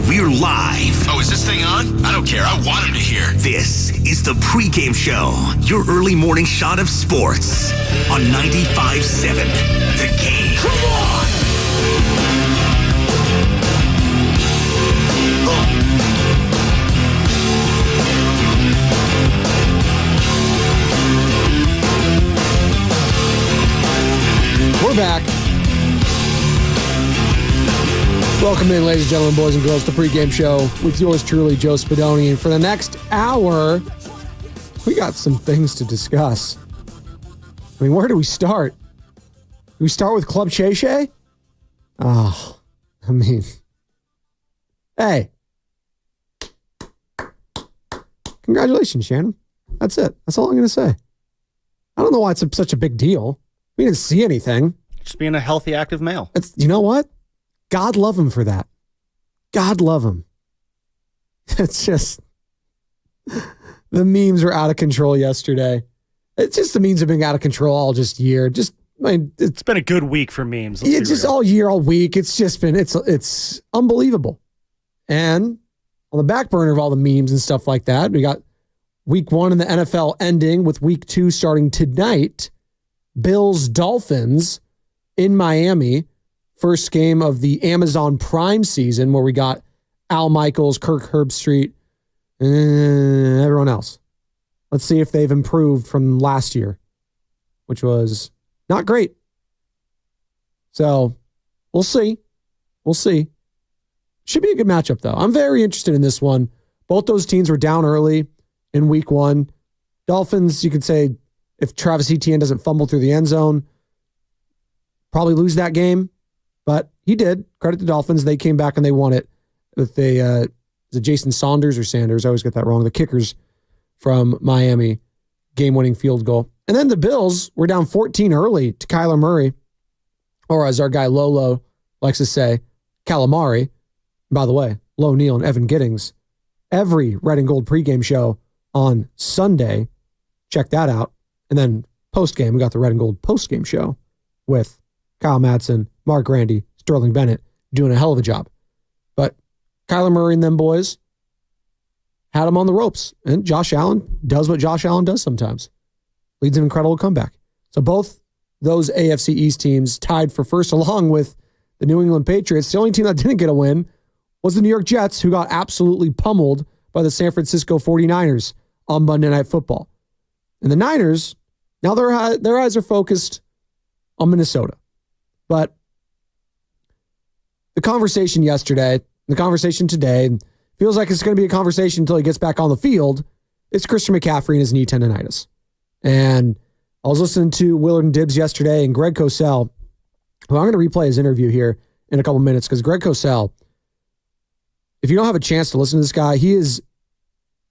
We're live. Oh, is this thing on? I don't care. I want him to hear. This is the Pregame Show, your early morning shot of sports on 95.7 The Game. Come on! We're back. Welcome in, ladies and gentlemen, boys and girls, the Pregame Show with yours truly, Joe Spadoni. And for the next hour, we got some things to discuss. I mean, where do we start? Do we start with Club Shay Shay? Oh, I mean, hey. Congratulations, Shannon. That's it. That's all I'm going to say. I don't know why it's such a big deal. We didn't see anything. Just being a healthy, active male. You know what? God love him for that. God love him. It's just, the memes were out of control yesterday. It's just the memes have been out of control all just year. It's been a good week for memes. It's just all year, all week. It's just been, it's unbelievable. And on the back burner of all the memes and stuff like that, we got week 1 in the NFL ending with week 2 starting tonight. Bills Dolphins in Miami. First game of the Amazon Prime season where we got Al Michaels, Kirk Herbstreit, and everyone else. Let's see if they've improved from last year, which was not great. So we'll see. We'll see. Should be a good matchup, though. I'm very interested in this one. Both those teams were down early in week 1. Dolphins, you could say, if Travis Etienne doesn't fumble through the end zone, probably lose that game. But he did. Credit to Dolphins. They came back and they won it with is it Jason Saunders or Sanders? I always get that wrong. The kickers from Miami, game-winning field goal. And then the Bills were down 14 early to Kyler Murray, or as our guy Lolo likes to say, calamari. By the way, Lo Neal and Evan Giddings. Every Red and Gold pregame show on Sunday. Check that out. And then post-game, we got the Red and Gold post-game show with Kyle Madsen, Mark Grandy, Sterling Bennett, doing a hell of a job. But Kyler Murray and them boys had him on the ropes. And Josh Allen does what Josh Allen does sometimes. Leads an incredible comeback. So both those AFC East teams tied for first along with the New England Patriots. The only team that didn't get a win was the New York Jets, who got absolutely pummeled by the San Francisco 49ers on Monday Night Football. And the Niners, now their eyes are focused on Minnesota. But the conversation yesterday, the conversation today, feels like it's going to be a conversation until he gets back on the field. It's Christian McCaffrey and his knee tendonitis. And I was listening to Willard and Dibbs yesterday, and Greg Cosell, who I'm going to replay his interview here in a couple minutes, because Greg Cosell, if you don't have a chance to listen to this guy, he is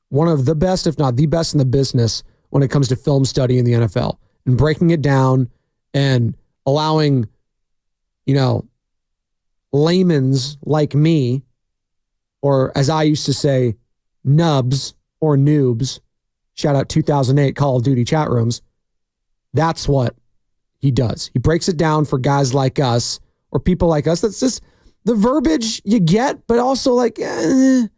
one of the best, if not the best in the business when it comes to film study in the NFL and breaking it down and allowing, layman's like me, or as I used to say, nubs or noobs, shout out 2008 Call of Duty chat rooms. That's what he does. He breaks it down for guys like us or people like us. That's just the verbiage you get, but also I kind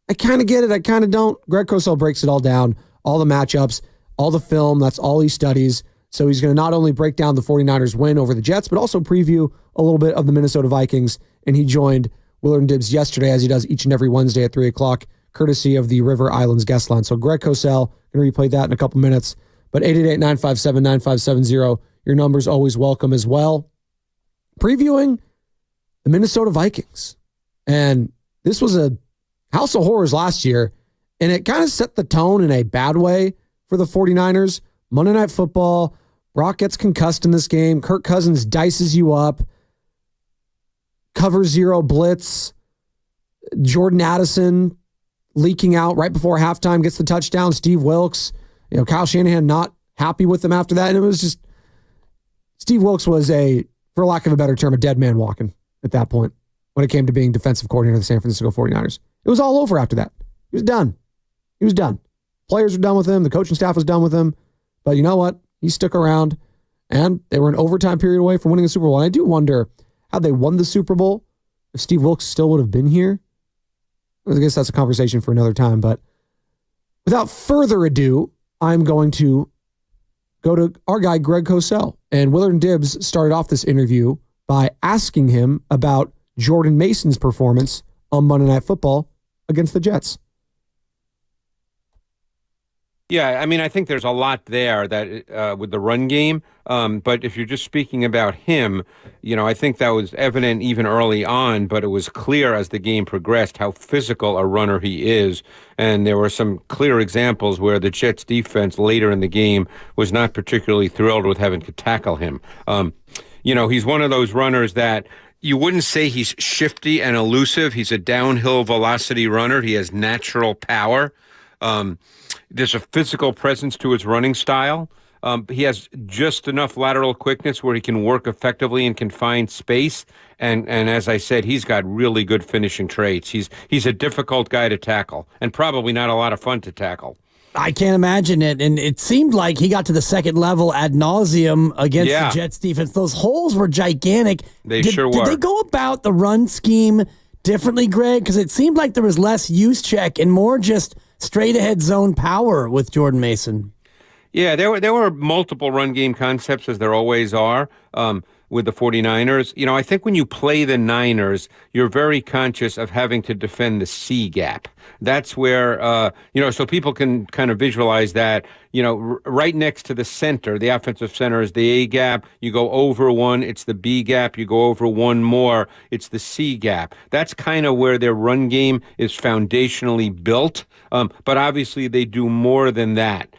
of get it. I kind of don't. Greg Cosell breaks it all down, all the matchups, all the film. That's all he studies. So he's going to not only break down the 49ers win over the Jets, but also preview a little bit of the Minnesota Vikings. And he joined Willard and Dibbs yesterday, as he does each and every Wednesday at 3 o'clock, courtesy of the River Islands guest line. So Greg Cosell, going to replay that in a couple minutes. But 888-957-9570, your number's always welcome as well. Previewing the Minnesota Vikings. And this was a house of horrors last year, and it kind of set the tone in a bad way for the 49ers. Monday Night Football, Brock gets concussed in this game. Kirk Cousins dices you up. Cover 0 blitz. Jordan Addison leaking out right before halftime, gets the touchdown. Steve Wilkes, Kyle Shanahan not happy with him after that. And it was just, Steve Wilkes was for lack of a better term, a dead man walking at that point when it came to being defensive coordinator of the San Francisco 49ers. It was all over after that. He was done. Players were done with him. The coaching staff was done with him. But you know what? He stuck around, and they were an overtime period away from winning the Super Bowl. And I do wonder, had they won the Super Bowl, if Steve Wilkes still would have been here. I guess that's a conversation for another time. But without further ado, I'm going to go to our guy, Greg Cosell. And Willard and Dibbs started off this interview by asking him about Jordan Mason's performance on Monday Night Football against the Jets. Yeah, I mean, I think there's a lot there that with the run game. But if you're just speaking about him, I think that was evident even early on, but it was clear as the game progressed how physical a runner he is. And there were some clear examples where the Jets defense later in the game was not particularly thrilled with having to tackle him. He's one of those runners that you wouldn't say he's shifty and elusive. He's a downhill velocity runner. He has natural power. There's a physical presence to his running style. He has just enough lateral quickness where he can work effectively in confined space. And as I said, he's got really good finishing traits. He's a difficult guy to tackle and probably not a lot of fun to tackle. I can't imagine it. And it seemed like he got to the second level ad nauseum against the Jets defense. Those holes were gigantic. They sure were. Did they go about the run scheme differently, Greg? Because it seemed like there was less use check and more just straight ahead zone power with Jordan Mason. Yeah, there were multiple run game concepts, as there always are, with the 49ers. I think when you play the Niners, you're very conscious of having to defend the C gap. That's where, so people can kind of visualize that, right next to the center, the offensive center is the A gap. You go over one, it's the B gap. You go over one more, it's the C gap. That's kind of where their run game is foundationally built. But obviously they do more than that.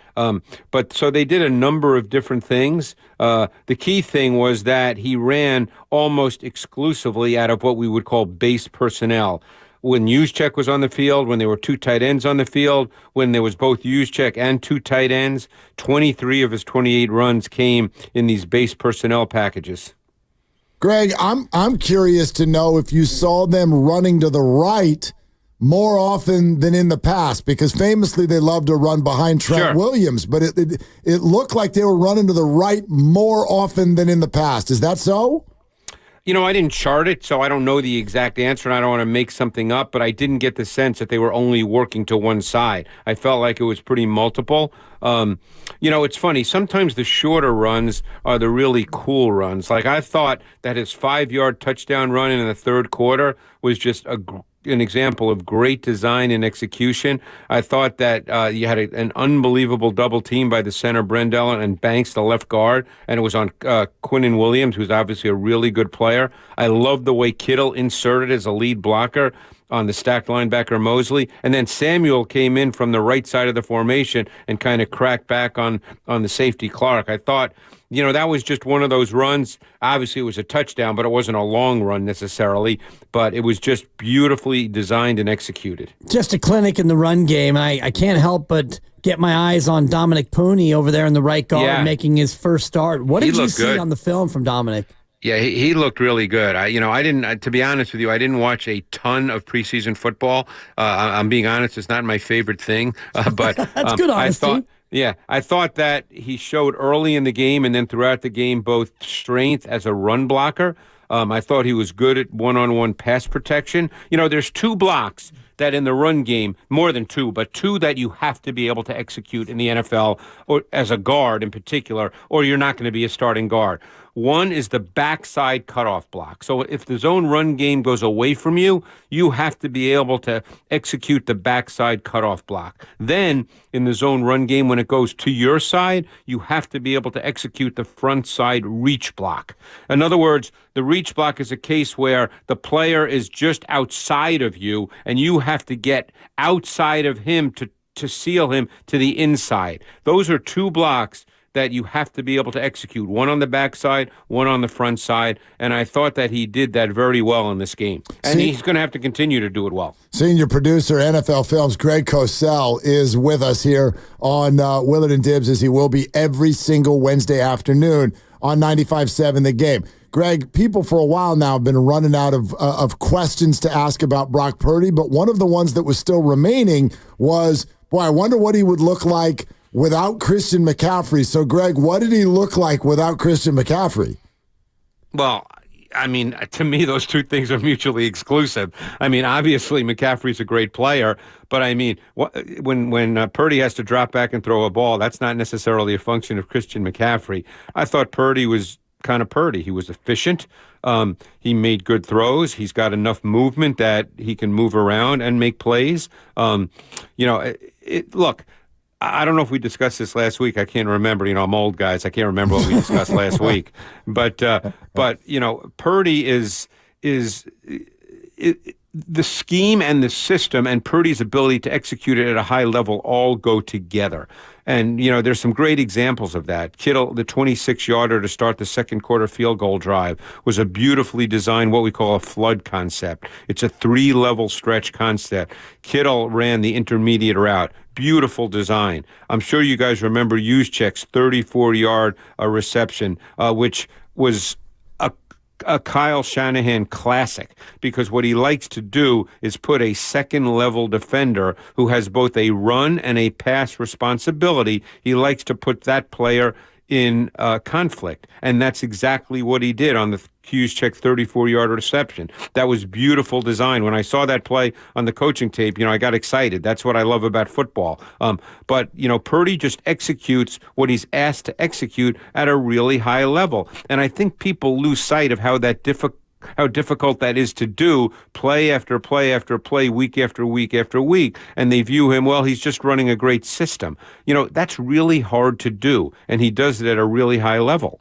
But so they did a number of different things. The key thing was that he ran almost exclusively out of what we would call base personnel. When Juszczyk was on the field, when there were two tight ends on the field, when there was both Juszczyk and two tight ends, 23 of his 28 runs came in these base personnel packages. Greg, I'm curious to know if you saw them running to the right more often than in the past, because famously they love to run behind Trent Williams, but it looked like they were running to the right more often than in the past. Is that so? I didn't chart it, so I don't know the exact answer, and I don't want to make something up, but I didn't get the sense that they were only working to one side. I felt like it was pretty multiple. It's funny. Sometimes the shorter runs are the really cool runs. Like I thought that his 5-yard touchdown run in the third quarter was just an example of great design and execution. I thought that you had an unbelievable double team by the center, Brendel, and Banks, the left guard, and it was on Quinnen Williams, who's obviously a really good player. I loved the way Kittle inserted as a lead blocker on the stacked linebacker Mosley, and then Samuel came in from the right side of the formation and kind of cracked back on the safety Clark. I thought, that was just one of those runs. Obviously, it was a touchdown, but it wasn't a long run necessarily, but it was just beautifully designed and executed. Just a clinic in the run game. I can't help but get my eyes on Dominic Pooney over there in the right guard making his first start. What did you see on the film from Dominic? Yeah, he looked really good. I didn't, to be honest with you, I didn't watch a ton of preseason football. I'm being honest, it's not my favorite thing. But that's good honesty. I thought that he showed early in the game and then throughout the game both strength as a run blocker. I thought he was good at one-on-one pass protection. There's two blocks that in the run game, more than two, but two that you have to be able to execute in the NFL, or as a guard in particular, or you're not going to be a starting guard. One is the backside cutoff block. So if the zone run game goes away from you, you have to be able to execute the backside cutoff block. Then in the zone run game, when it goes to your side, you have to be able to execute the front side reach block. In other words, the reach block is a case where the player is just outside of you and you have to get outside of him to seal him to the inside. Those are two blocks that you have to be able to execute, one on the backside, one on the front side, and I thought that he did that very well in this game. And he's going to have to continue to do it well. Senior producer, NFL Films, Greg Cosell, is with us here on Willard and Dibbs, as he will be every single Wednesday afternoon on 95.7 The Game. Greg, people for a while now have been running out of questions to ask about Brock Purdy, but one of the ones that was still remaining was, I wonder what he would look like without Christian McCaffrey. So, Greg, what did he look like without Christian McCaffrey? Well, I mean, to me, those two things are mutually exclusive. I mean, obviously, McCaffrey's a great player, but I mean, when Purdy has to drop back and throw a ball, that's not necessarily a function of Christian McCaffrey. I thought Purdy was kind of Purdy. He was efficient. He made good throws. He's got enough movement that he can move around and make plays. Look, I don't know if we discussed this last week. I can't remember. I'm old, guys. I can't remember what we discussed last week. But Purdy is the scheme and the system and Purdy's ability to execute it at a high level all go together. And, there's some great examples of that. Kittle, the 26-yarder to start the second quarter field goal drive, was a beautifully designed, what we call a flood concept. It's a 3-level stretch concept. Kittle ran the intermediate route. Beautiful design. I'm sure you guys remember Juszczyk's 34-yard reception, which was a Kyle Shanahan classic, because what he likes to do is put a second-level defender who has both a run and a pass responsibility. He likes to put that player in conflict, and that's exactly what he did on the Juszczyk 34-yard reception. That was beautiful design. When I saw that play on the coaching tape, I got excited. That's what I love about football. But Purdy just executes what he's asked to execute at a really high level. And I think people lose sight of how difficult that is to do, play after play after play, week after week after week. And they view him, well, he's just running a great system. That's really hard to do. And he does it at a really high level.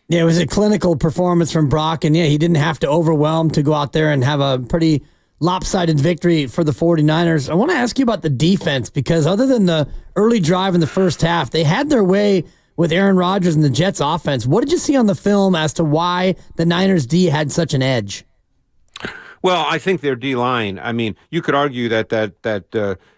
Yeah, it was a clinical performance from Brock, and he didn't have to overwhelm to go out there and have a pretty lopsided victory for the 49ers. I want to ask you about the defense, because other than the early drive in the first half, they had their way with Aaron Rodgers and the Jets offense. What did you see on the film as to why the Niners D had such an edge? Well, I think their D-line, I mean, you could argue that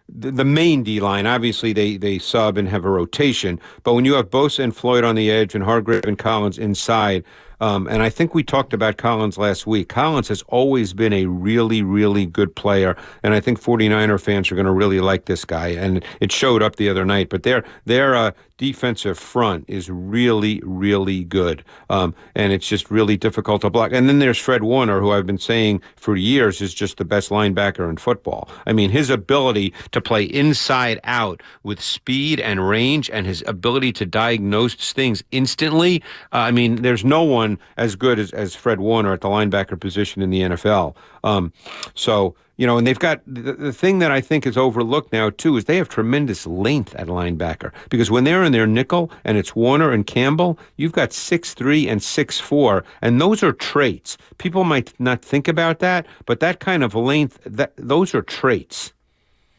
the main D-line, obviously they sub and have a rotation, but when you have Bosa and Floyd on the edge and Hargrave and Collins inside, and I think we talked about Collins last week. Collins has always been a really, really good player, and I think 49er fans are going to really like this guy, and it showed up the other night. But their defensive front is really, really good, and it's just really difficult to block. And then there's Fred Warner, who I've been saying for years is just the best linebacker in football. I mean, his ability to play inside out with speed and range, and his ability to diagnose things instantly. I mean, there's no one as good as Fred Warner at the linebacker position in the NFL. And they've got the thing that I think is overlooked now, too, is they have tremendous length at linebacker, because when they're in their nickel and it's Warner and Campbell, you've got 6'3" and 6'4", and those are traits. People might not think about that, but that kind of length, those are traits.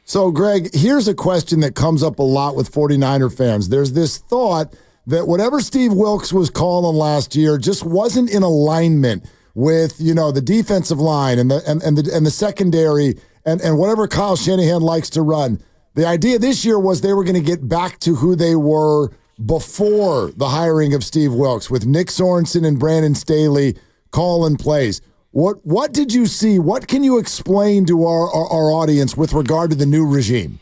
So, Greg, here's a question that comes up a lot with 49er fans. There's this thought that whatever Steve Wilks was calling last year just wasn't in alignment with, the defensive line and the secondary and whatever Kyle Shanahan likes to run. The idea this year was they were going to get back to who they were before the hiring of Steve Wilks, with Nick Sorensen and Brandon Staley calling plays. What did you see? What can you explain to our audience with regard to the new regime?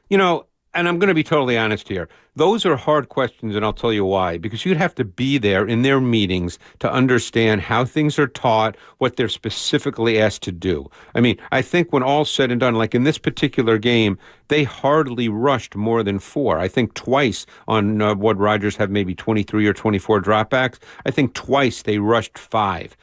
And I'm going to be totally honest here. Those are hard questions, and I'll tell you why. Because you'd have to be there in their meetings to understand how things are taught, what they're specifically asked to do. I mean, I think when all's said and done, like in this particular game, they hardly rushed more than 4. I think twice on what Rodgers had maybe 23 or 24 dropbacks. I think twice they rushed 5.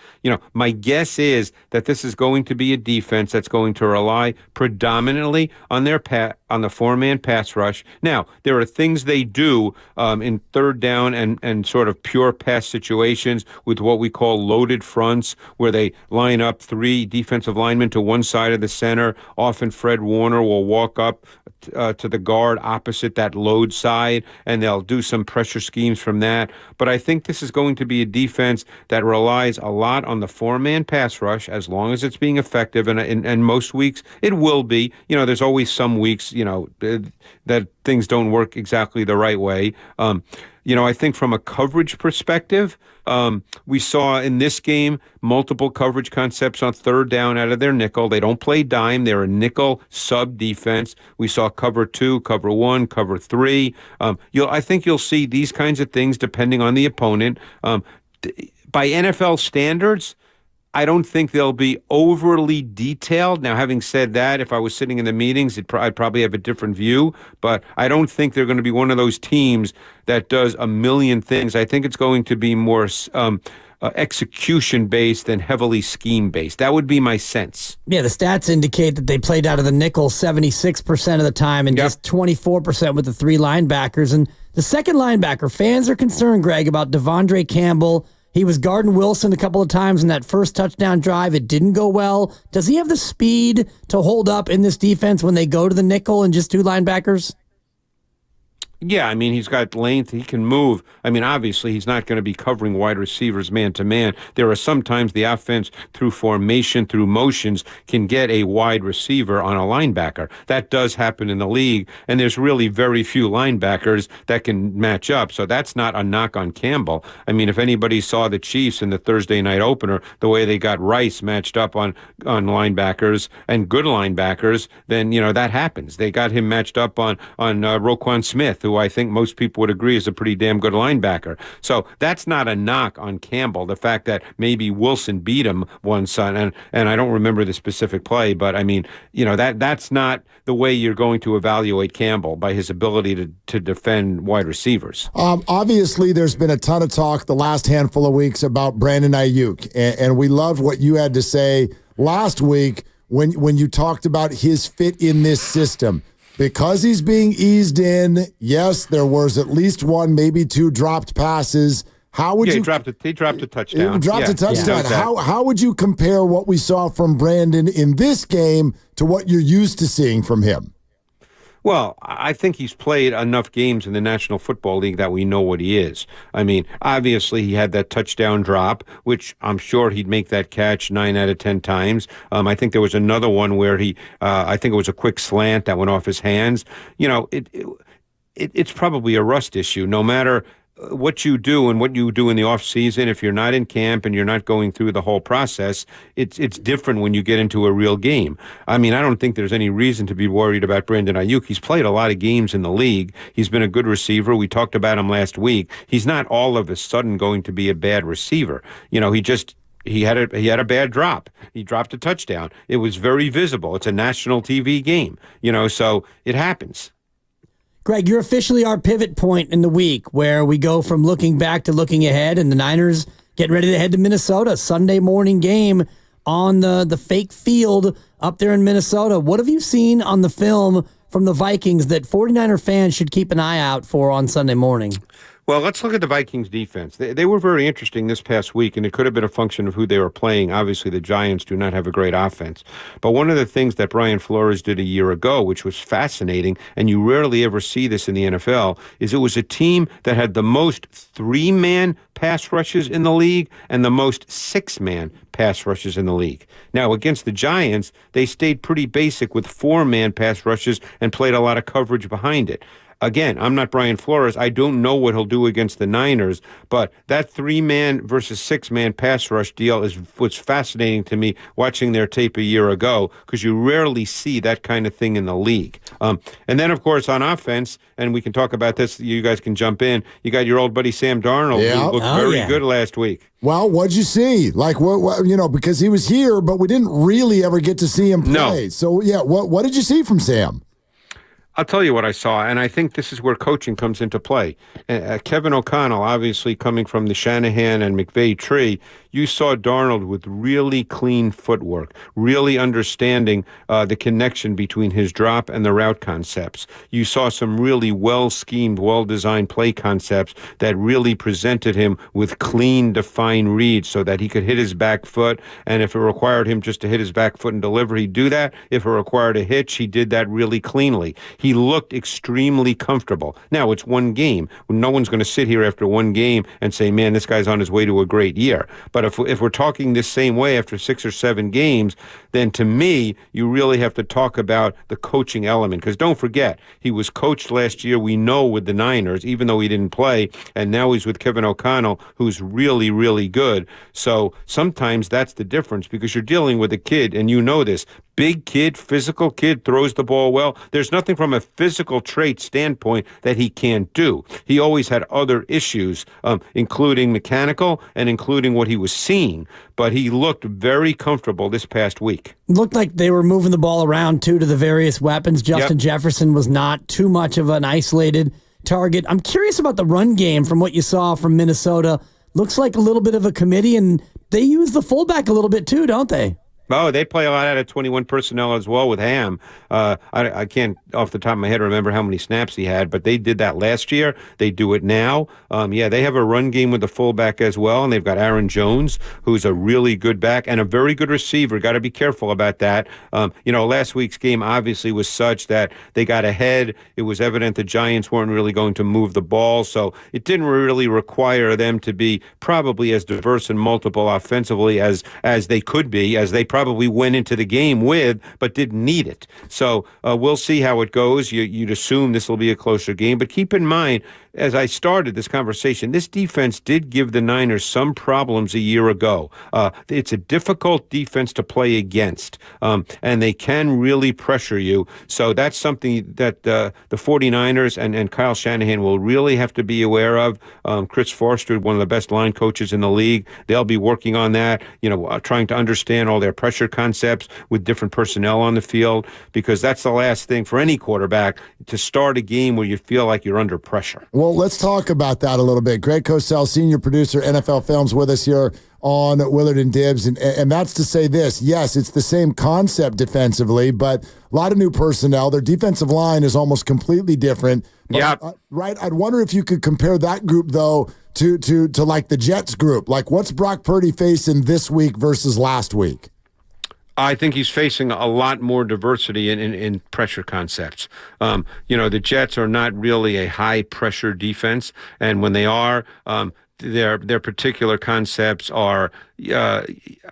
My guess is that this is going to be a defense that's going to rely predominantly on their on the 4-man pass rush. Now, there are things they do in third down and sort of pure pass situations with what we call loaded fronts, where they line up 3 defensive linemen to one side of the center. Often Fred Warner will walk up to the guard opposite that load side, and they'll do some pressure schemes from that. But I think this is going to be a defense that relies a lot on the 4-man pass rush, as long as it's being effective, and most weeks it will be. There's always some weeks, that things don't work exactly the right way. I think from a coverage perspective, we saw in this game multiple coverage concepts on third down out of their nickel. They don't play dime. They're a nickel sub defense. We saw cover 2, cover 1, cover 3. I think you'll see these kinds of things depending on the opponent. by NFL standards, I don't think they'll be overly detailed. Now, having said that, if I was sitting in the meetings, I'd probably have a different view. But I don't think they're going to be one of those teams that does a million things. I think it's going to be more execution-based than heavily scheme-based. That would be my sense. Yeah, the stats indicate that they played out of the nickel 76% of the time and just 24% with the three linebackers. And the second linebacker, fans are concerned, Greg, about Devondre Campbell. He was guarding Wilson a couple of times in that first touchdown drive. It didn't go well. Does he have the speed to hold up in this defense when they go to the nickel and just two linebackers? Yeah, I mean, he's got length. He can move. I mean, obviously, he's not going to be covering wide receivers man-to-man. There are sometimes the offense, through formation, through motions, can get a wide receiver on a linebacker. That does happen in the league, and there's really very few linebackers that can match up. So that's not a knock on Campbell. I mean, if anybody saw the Chiefs in the Thursday night opener, the way they got Rice matched up on linebackers and good linebackers, then, that happens. They got him matched up on Roquan Smith, who I think most people would agree is a pretty damn good linebacker. So that's not a knock on Campbell. The fact that maybe Wilson beat him once, and I don't remember the specific play, but I mean, that's not the way you're going to evaluate Campbell, by his ability to defend wide receivers. Obviously, there's been a ton of talk the last handful of weeks about Brandon Ayuk, and we loved what you had to say last week when you talked about his fit in this system. Because he's being eased in, yes, there was at least one, maybe two dropped passes. How would you? He dropped a touchdown. He dropped a touchdown. How would you compare what we saw from Brandon in this game to what you're used to seeing from him? Well, I think he's played enough games in the National Football League that we know what he is. I mean, obviously he had that touchdown drop, which I'm sure he'd make that catch 9 out of 10 times. I think there was another one where I think it was a quick slant that went off his hands. It's probably a rust issue. No matter what you do and what you do in the off season, if you're not in camp and you're not going through the whole process, it's different when you get into a real game. I mean, I don't think there's any reason to be worried about Brandon Ayuk. He's played a lot of games in the league. He's been a good receiver. We talked about him last week. He's not all of a sudden going to be a bad receiver. He had a bad drop. He dropped a touchdown. It was very visible. It's a national TV game, so it happens. Greg, you're officially our pivot point in the week where we go from looking back to looking ahead, and the Niners getting ready to head to Minnesota. Sunday morning game on the fake field up there in Minnesota. What have you seen on the film from the Vikings that 49er fans should keep an eye out for on Sunday morning? Well, let's look at the Vikings defense. They were very interesting this past week, and it could have been a function of who they were playing. Obviously, the Giants do not have a great offense. But one of the things that Brian Flores did a year ago, which was fascinating, and you rarely ever see this in the NFL, is it was a team that had the most three-man pass rushes in the league and the most six-man pass rushes in the league. Now, against the Giants, they stayed pretty basic with four-man pass rushes and played a lot of coverage behind it. Again, I'm not Brian Flores. I don't know what he'll do against the Niners, but that three-man versus six-man pass rush deal was fascinating to me watching their tape a year ago, because you rarely see that kind of thing in the league. And then, of course, on offense, and we can talk about this, you guys can jump in, you got your old buddy Sam Darnold, who looked very good last week. Well, what'd you see? Like, what because he was here, but we didn't really ever get to see him play. No. So, what did you see from Sam? I'll tell you what I saw, and I think this is where coaching comes into play. Kevin O'Connell, obviously coming from the Shanahan and McVay tree, you saw Darnold with really clean footwork, really understanding the connection between his drop and the route concepts. You saw some really well-schemed, well-designed play concepts that really presented him with clean, defined reads so that he could hit his back foot, and if it required him just to hit his back foot and deliver, he'd do that. If it required a hitch, he did that really cleanly. He looked extremely comfortable. Now, it's one game. No one's going to sit here after one game and say, man, this guy's on his way to a great year. But if we're talking this same way after 6 or 7 games, then to me, you really have to talk about the coaching element. Because don't forget, he was coached last year, we know, with the Niners, even though he didn't play, and now he's with Kevin O'Connell, who's really, really good. So sometimes that's the difference, because you're dealing with a kid, and you know this, big kid, physical kid, throws the ball well. There's nothing from a physical trait standpoint that he can't do. He always had other issues, including mechanical and including what he was seeing. But he looked very comfortable this past week. Looked like they were moving the ball around, too, to the various weapons. Justin Jefferson was not too much of an isolated target. I'm curious about the run game from what you saw from Minnesota. Looks like a little bit of a committee, and they use the fullback a little bit, too, don't they? Oh, they play a lot out of 21 personnel as well with Ham. I can't, off the top of my head, remember how many snaps he had, but they did that last year. They do it now. They have a run game with the fullback as well, and they've got Aaron Jones, who's a really good back and a very good receiver. Got to be careful about that. Last week's game obviously was such that they got ahead. It was evident the Giants weren't really going to move the ball, so it didn't really require them to be probably as diverse and multiple offensively as they could be, as they probably went into the game with, but didn't need it. So we'll see how it goes. You'd assume this will be a closer game, but keep in mind, as I started this conversation, this defense did give the Niners some problems a year ago. It's a difficult defense to play against, and they can really pressure you. So that's something that the 49ers and Kyle Shanahan will really have to be aware of. Chris Forster, one of the best line coaches in the league, they'll be working on that, trying to understand all their pressure concepts with different personnel on the field, because that's the last thing for any quarterback, to start a game where you feel like you're under pressure. Well, let's talk about that a little bit. Greg Cosell, senior producer, NFL Films, with us here on Willard and Dibs. And that's to say this. Yes, it's the same concept defensively, but a lot of new personnel. Their defensive line is almost completely different. Yeah. Right? I'd wonder if you could compare that group, though, to like the Jets group. Like, what's Brock Purdy facing this week versus last week? I think he's facing a lot more diversity in pressure concepts. The Jets are not really a high-pressure defense, and when they are, their particular concepts are, I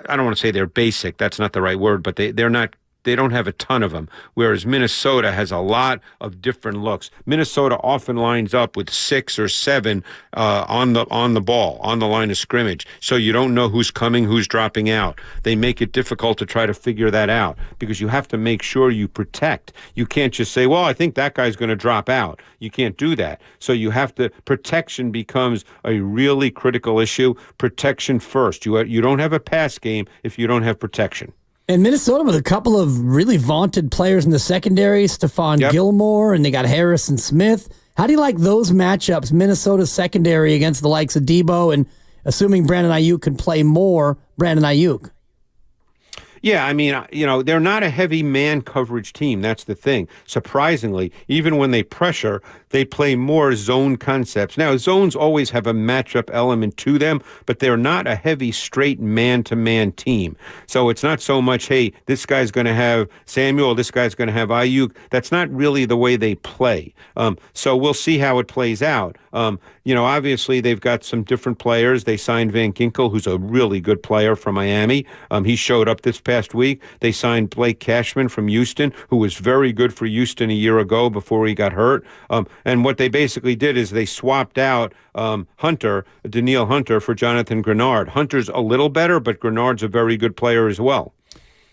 don't want to say they're basic, that's not the right word, but they're not. They don't have a ton of them, whereas Minnesota has a lot of different looks. Minnesota often lines up with 6 or 7 on the ball, on the line of scrimmage, so you don't know who's coming, who's dropping out. They make it difficult to try to figure that out, because you have to make sure you protect. You can't just say, well, I think that guy's going to drop out. You can't do that. So you have to, protection becomes a really critical issue. Protection first. You don't have a pass game if you don't have protection. And Minnesota with a couple of really vaunted players in the secondary, Stephon Gilmore, and they got Harrison Smith. How do you like those matchups, Minnesota's secondary against the likes of Debo, and assuming Brandon Ayuk can play more, Brandon Ayuk? Yeah, I mean, they're not a heavy man coverage team. That's the thing. Surprisingly, even when they pressure, they play more zone concepts. Now, zones always have a matchup element to them, but they're not a heavy, straight man-to-man team. So it's not so much, hey, this guy's going to have Samuel, this guy's going to have Ayuk. That's not really the way they play. So we'll see how it plays out. Obviously, they've got some different players. They signed Van Ginkel, who's a really good player from Miami. He showed up this past week. They signed Blake Cashman from Houston, who was very good for Houston a year ago before he got hurt. And what they basically did is they swapped out Danielle Hunter, for Jonathan Grenard. Hunter's a little better, but Grenard's a very good player as well.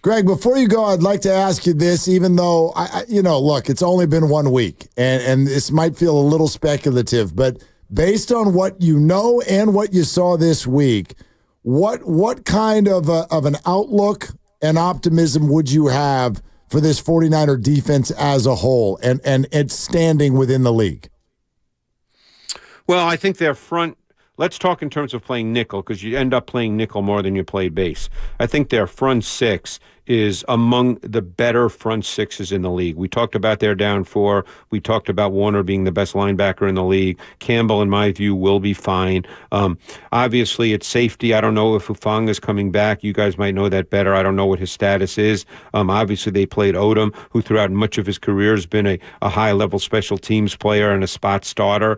Greg, before you go, I'd like to ask you this, even though, look, it's only been 1 week, and this might feel a little speculative, but based on what you know and what you saw this week, what kind of an outlook and optimism would you have for this 49er defense as a whole and its standing within the league? Well, I think their front, let's talk in terms of playing nickel, because you end up playing nickel more than you play base. I think their front 6 is among the better front sixes in the league. We talked about their down four. We talked about Warner being the best linebacker in the league. Campbell, in my view, will be fine. Obviously, it's safety. I don't know if Hufanga is coming back. You guys might know that better. I don't know what his status is. Obviously, they played Odom, who throughout much of his career has been a high-level special teams player and a spot starter.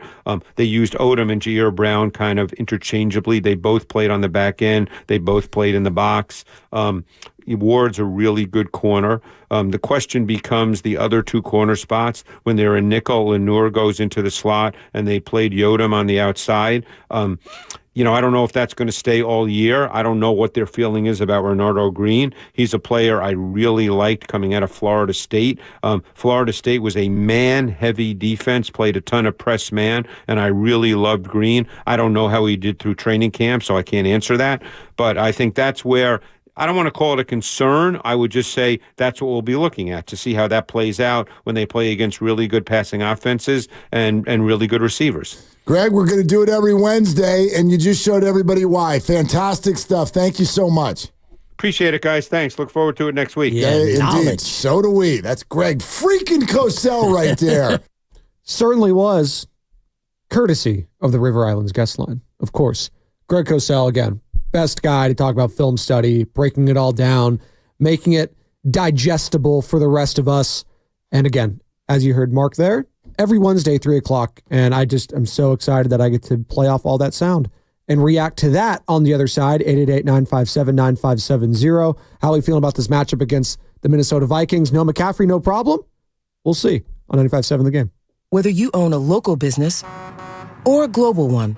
They used Odom and Jair Brown kind of interchangeably. They both played on the back end. They both played in the box. Ward's a really good corner. The question becomes the other two corner spots. When they're in nickel, Lenore goes into the slot, and they played Yodom on the outside. I don't know if that's going to stay all year. I don't know what their feeling is about Renardo Green. He's a player I really liked coming out of Florida State. Florida State was a man-heavy defense, played a ton of press man, and I really loved Green. I don't know how he did through training camp, so I can't answer that. But I think that's where I don't want to call it a concern. I would just say that's what we'll be looking at to see how that plays out when they play against really good passing offenses and really good receivers. Greg, we're going to do it every Wednesday, and you just showed everybody why. Fantastic stuff. Thank you so much. Appreciate it, guys. Thanks. Look forward to it next week. Yeah, indeed. So do we. That's Greg freaking Cosell right there. Certainly was courtesy of the River Islands guest line, of course. Greg Cosell, again, best guy to talk about film study, breaking it all down, making it digestible for the rest of us. And again, as you heard Mark there, every Wednesday, 3 o'clock. And I'm so excited that I get to play off all that sound and react to that on the other side. 888-957-9570. How are we feeling about this matchup against the Minnesota Vikings? No McCaffrey, no problem. We'll see on 95.7 The Game. Whether you own a local business or a global one,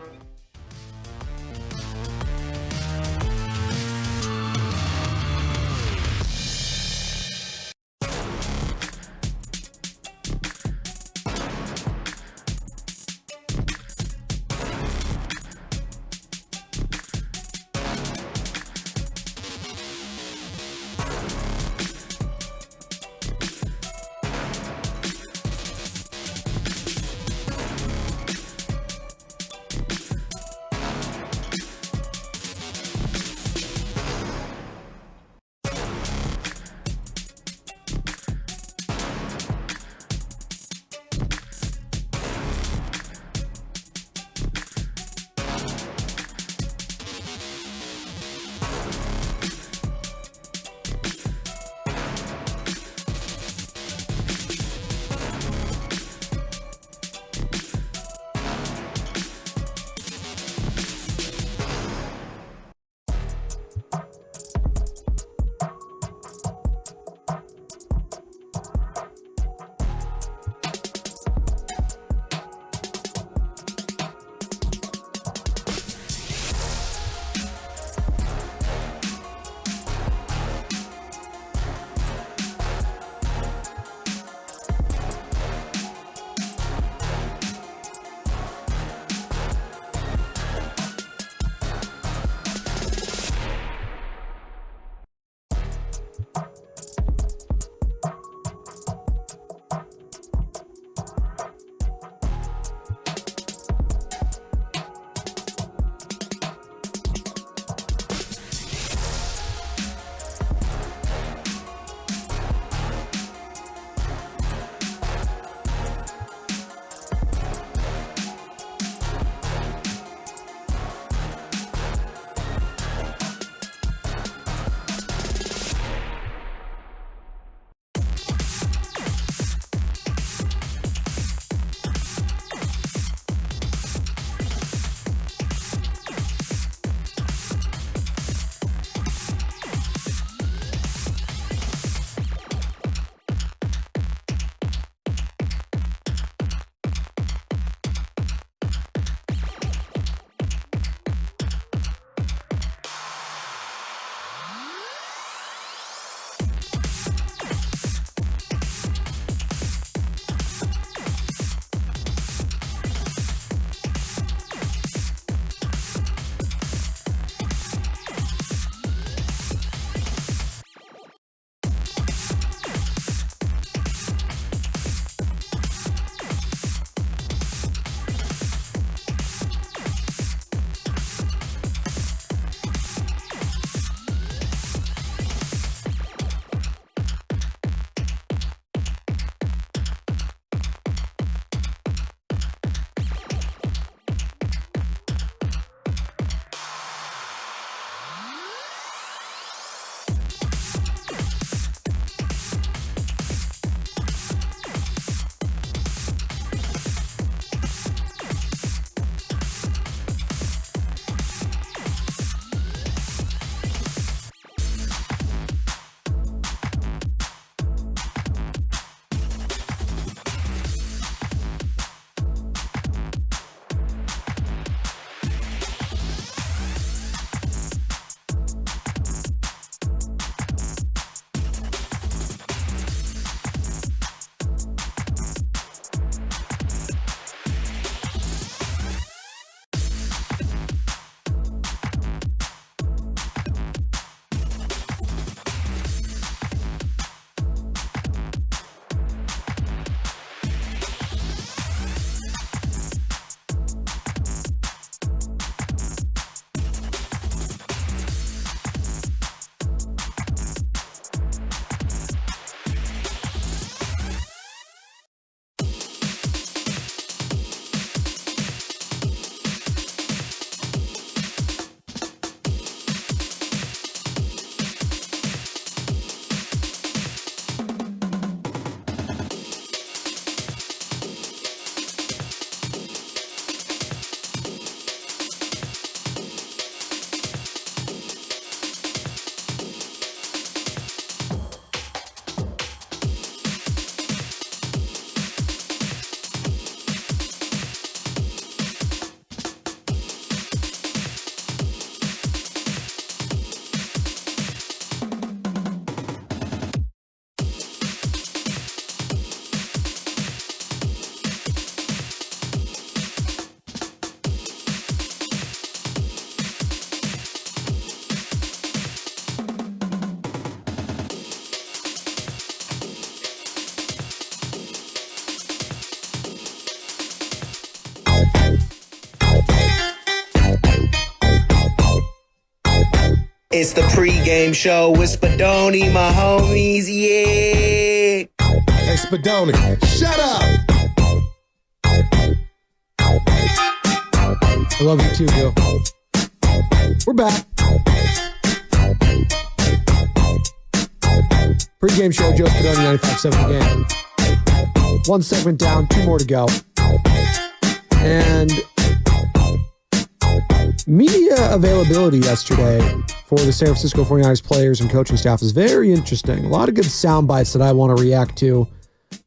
It's the pregame show with Spadoni, my homies, yeah. Hey, Spadoni, shut up. I love you too, Bill. We're back. Pre-game show, Joe Spadoni, 95.7 The Game. One segment down, 2 more to go. And media availability yesterday for the San Francisco 49ers players and coaching staff is very interesting. A lot of good sound bites that I want to react to.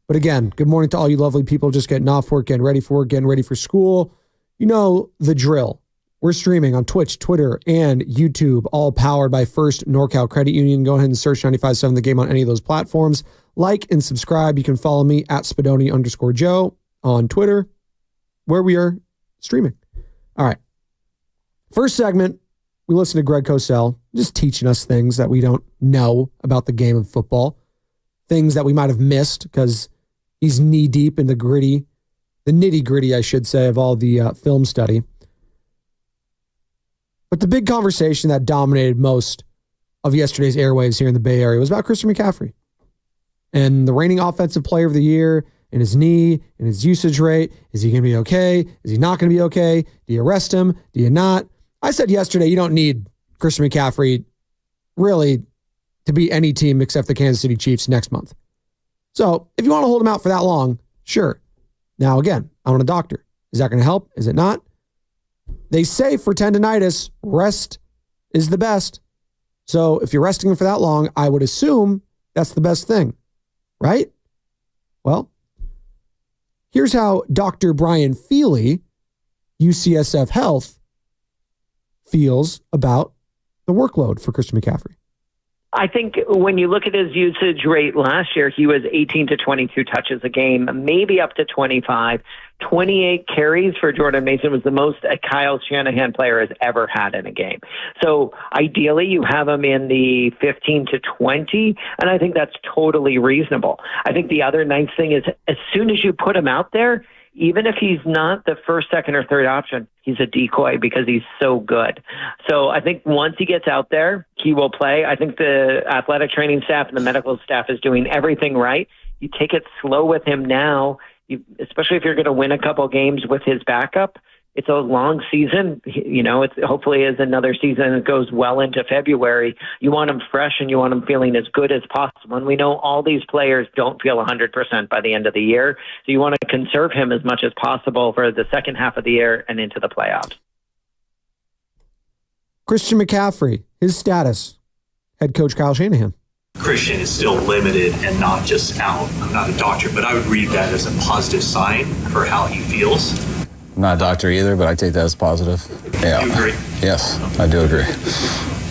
But again, good morning to all you lovely people just getting off work, getting ready for work, getting ready for school. You know the drill. We're streaming on Twitch, Twitter, and YouTube, all powered by First NorCal Credit Union. Go ahead and search 95.7 The Game on any of those platforms. Like and subscribe. You can follow me at Spadoni_Joe on Twitter, where we are streaming. All right. First segment, we listen to Greg Cosell just teaching us things that we don't know about the game of football, things that we might have missed because he's knee-deep in the nitty-gritty, I should say, of all the film study. But the big conversation that dominated most of yesterday's airwaves here in the Bay Area was about Christian McCaffrey and the reigning offensive player of the year and his knee and his usage rate. Is he going to be okay? Is he not going to be okay? Do you arrest him? Do you not? I said yesterday you don't need Christian McCaffrey really to beat any team except the Kansas City Chiefs next month. So if you want to hold him out for that long, sure. Now, again, I'm not a doctor. Is that going to help? Is it not? They say for tendonitis, rest is the best. So if you're resting him for that long, I would assume that's the best thing, right? Well, here's how Dr. Brian Feely, UCSF Health, feels about the workload for Christian McCaffrey. I think when you look at his usage rate last year, he was 18 to 22 touches a game, maybe up to 25. 28 carries for Jordan Mason was the most a Kyle Shanahan player has ever had in a game. So ideally, you have him in the 15 to 20, and I think that's totally reasonable. I think the other nice thing is as soon as you put him out there, even if he's not the first, second, or third option, he's a decoy because he's so good. So I think once he gets out there, he will play. I think the athletic training staff and the medical staff is doing everything right. You take it slow with him now, especially if you're going to win a couple games with his backup. It's a long season. You know, it's hopefully is another season that goes well into February. You want him fresh and you want him feeling as good as possible. And we know all these players don't feel 100% by the end of the year. So you want to conserve him as much as possible for the second half of the year and into the playoffs. Christian McCaffrey, his status, head coach Kyle Shanahan. Christian is still limited and not just out. I'm not a doctor, but I would read that as a positive sign for how he feels. I'm not a doctor either, but I take that as positive. Yeah. You agree? Yes, I do agree.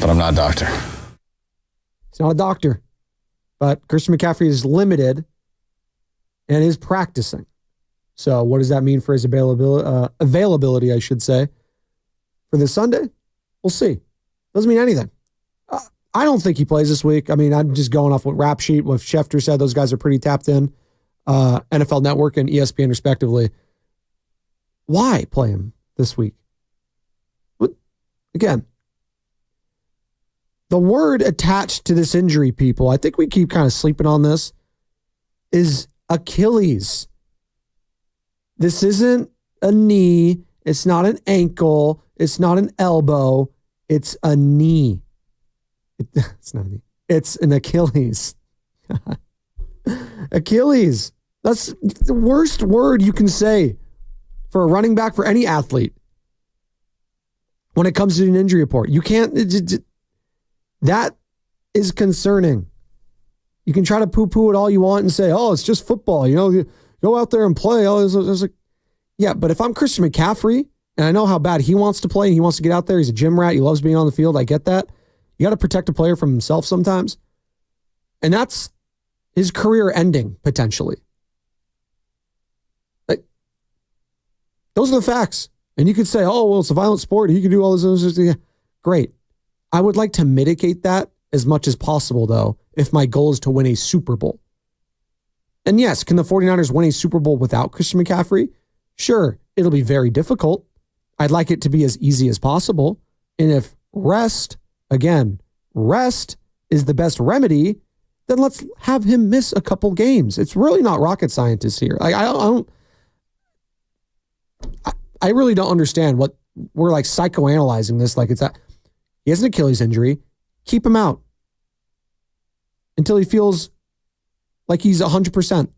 But I'm not a doctor. He's not a doctor. But Christian McCaffrey is limited and is practicing. So what does that mean for his availability, I should say, for this Sunday? We'll see. Doesn't mean anything. I don't think he plays this week. I mean, I'm just going off what Rap Sheet, what Schefter said. Those guys are pretty tapped in. NFL Network and ESPN, respectively. Why play him this week? But again, the word attached to this injury, people, I think we keep kind of sleeping on this, is Achilles. This isn't a knee. It's not an ankle. It's not an elbow. It's a knee. It's not a knee. It's an Achilles. Achilles. That's the worst word you can say for a running back, for any athlete, when it comes to an injury report. You can't, that is concerning. You can try to poo-poo it all you want and say, oh, it's just football. You know, go out there and play. Oh, there's like, yeah, but if I'm Christian McCaffrey, and I know how bad he wants to play, he wants to get out there, he's a gym rat, he loves being on the field, I get that. You got to protect a player from himself sometimes. And that's his career ending, potentially. Those are the facts. And you could say, oh, well, it's a violent sport. He can do all this. Yeah. Great. I would like to mitigate that as much as possible, though, if my goal is to win a Super Bowl. And yes, can the 49ers win a Super Bowl without Christian McCaffrey? Sure, it'll be very difficult. I'd like it to be as easy as possible. And if rest, again, rest is the best remedy, then let's have him miss a couple games. It's really not rocket scientists here. I really don't understand what we're like psychoanalyzing this. Like it's that he has an Achilles injury. Keep him out until he feels like he's 100%.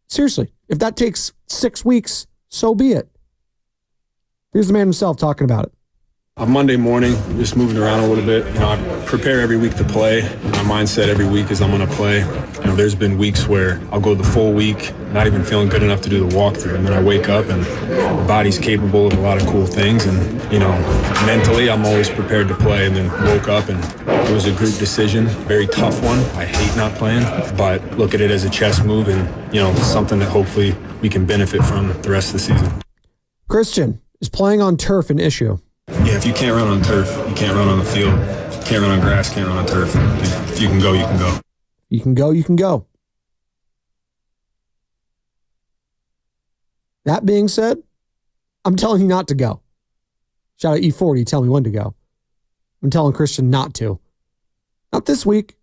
Seriously, if that takes 6 weeks, so be it. Here's the man himself talking about it. Monday morning, just moving around a little bit. I prepare every week to play. My mindset every week is I'm going to play. There's been weeks where I'll go the full week, not even feeling good enough to do the walkthrough. And then I wake up and the body's capable of a lot of cool things. And, mentally I'm always prepared to play. And then woke up and it was a group decision, very tough one. I hate not playing, but look at it as a chess move and, something that hopefully we can benefit from the rest of the season. Christian, is playing on turf an issue? Yeah, if you can't run on turf, you can't run on the field. Can't run on grass, can't run on turf. If you can go, you can go. You can go, you can go. That being said, I'm telling you not to go. Shout out E40, tell me when to go. I'm telling Christian not to. Not this week.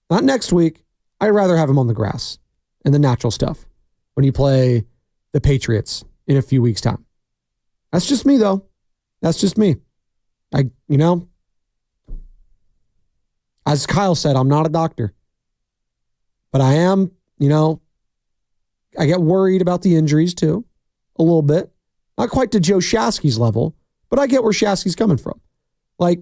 Not next week. I'd rather have him on the grass and the natural stuff when you play the Patriots in a few weeks' time. That's just me, though. That's just me. As Kyle said, I'm not a doctor. But I am, I get worried about the injuries too, a little bit. Not quite to Joe Shasky's level, but I get where Shasky's coming from. Like,